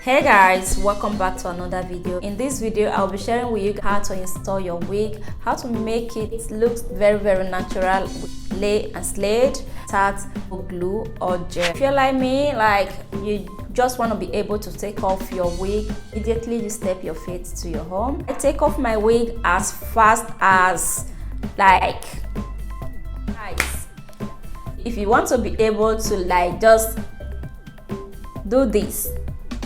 Hey guys, welcome back to another video. In this video I'll be sharing with you how to install your wig, how to make it look very natural with lay and slade, start glue or gel. If you're like me, like you just want to be able to take off your wig immediately you step your feet to your home. I take off my wig as fast as like guys. If you want to be able to like just do this,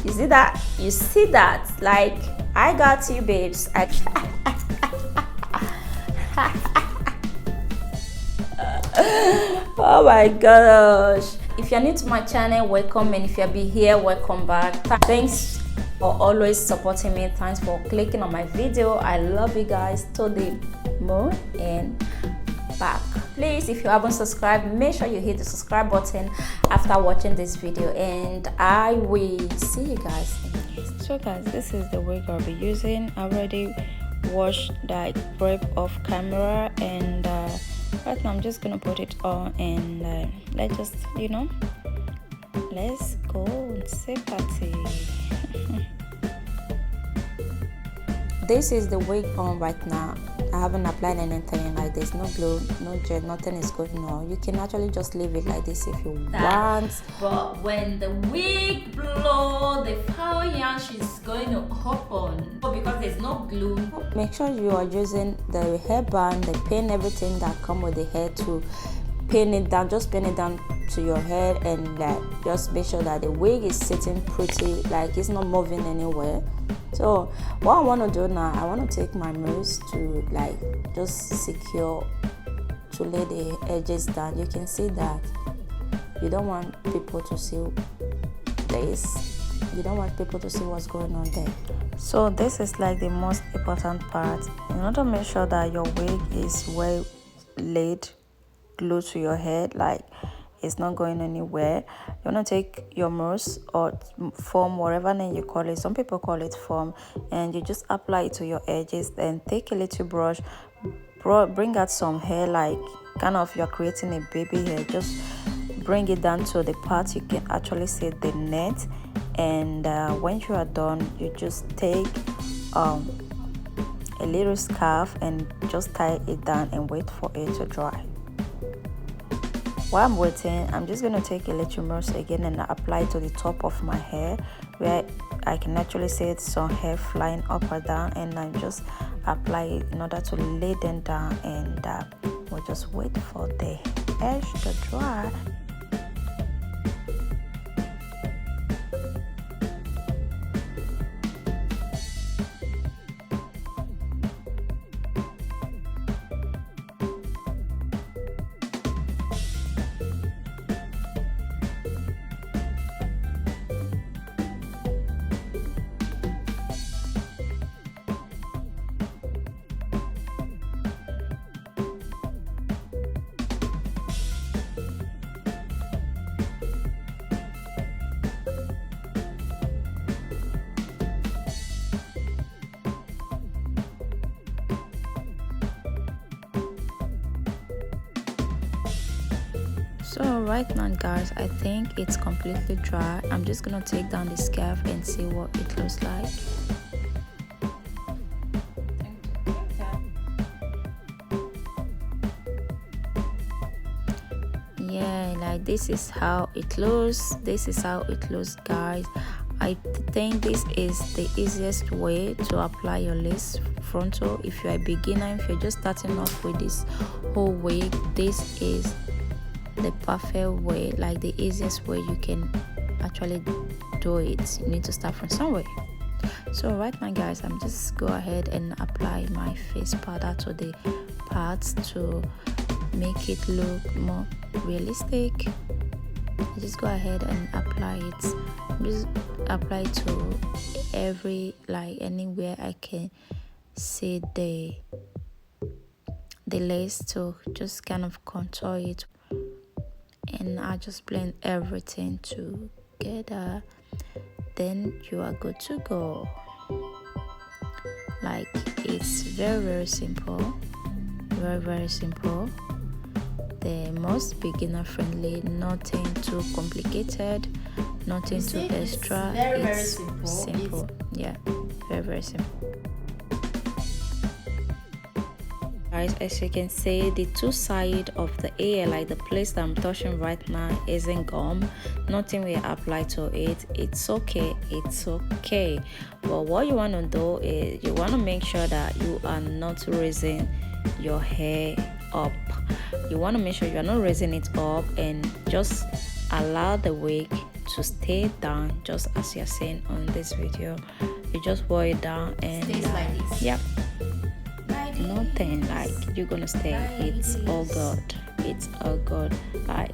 you see that? You see that? Like, I got you, babes. Oh my gosh. If you're new to my channel, welcome, and if you'll be here, welcome back. Thanks for always supporting me. Thanks for clicking on my video. I love you guys to the moon and back. Please, if you haven't subscribed, make sure you hit the subscribe button after watching this video, and I will see you guys. So guys, this is the wig I'll be using. I already washed that prep off camera, and right now I'm just gonna put it on, and let's just, let's go and say party. This is the wig on right now. I haven't applied anything, like there's no glue, no gel, nothing is going on. You can actually just leave it like this if you want. But when the wig blow, the power yarn is going to open. But because there's no glue, make sure you are using the hairband, the pin, everything that come with the hair to pin it down. Just pin it down to your head, and just make sure that the wig is sitting pretty, like it's not moving anywhere. So what I want to do now, I want to take my mousse to like just secure, to lay the edges down. You can see that you don't want people to see this. You don't want people to see what's going on there. So this is like the most important part. In order to make sure that your wig is well laid, glued to your head, like it's not going anywhere, you want to take your mousse or foam, whatever name you call it. Some people call it foam, and you just apply it to your edges. Then take a little brush, bring out some hair, like kind of you're creating a baby hair. Just bring it down to the part you can actually see the net, and when you are done, you just take a little scarf and just tie it down and wait for it to dry. While I'm waiting, I'm just going to take a little mousse again and apply it to the top of my hair, where I can actually see some hair flying up or down, and I just apply it in order to lay them down, and we'll just wait for the edge to dry. So right now guys, I think it's completely dry. I'm just gonna take down the scarf and see what it looks like. Yeah, like this is how it looks. This is how it looks, guys. I think this is the easiest way to apply your lace frontal. If you're a beginner, if you're just starting off with this whole wig, this is the perfect way, like the easiest way you can actually do it. You need to start from somewhere. So right now guys, I'm just go ahead and apply my face powder to the parts to make it look more realistic. I just go ahead and apply it. Just apply it to every, like anywhere I can see the lace, to just kind of contour it, and I just blend everything together. Then you are good to go. Like it's very simple, very simple. The most beginner friendly, nothing too complicated. nothing too extra. Very simple. Yeah, very simple. Guys, as you can see, the two sides of the ear, like the place that I'm touching right now, isn't gum. Nothing will apply to it. It's okay, but what you want to do is you want to make sure that you are not raising your hair up. You want to make sure you're not raising it up, and just allow the wig to stay down, just as you're seeing on this video. You just wear it down and stays like this. Yep. Nothing like you're gonna stay. It's all good. Like,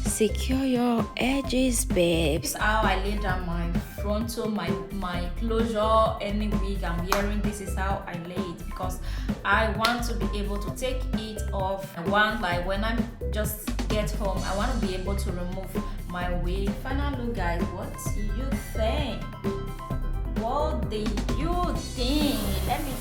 secure your edges, babes. This is how I lay down my frontal, my closure, any wig I'm wearing. This is how I lay it, because I want to be able to take it off. I want, like, when I just get home, I want to be able to remove my wig. Final look, guys. What do you think? What do you think? Let me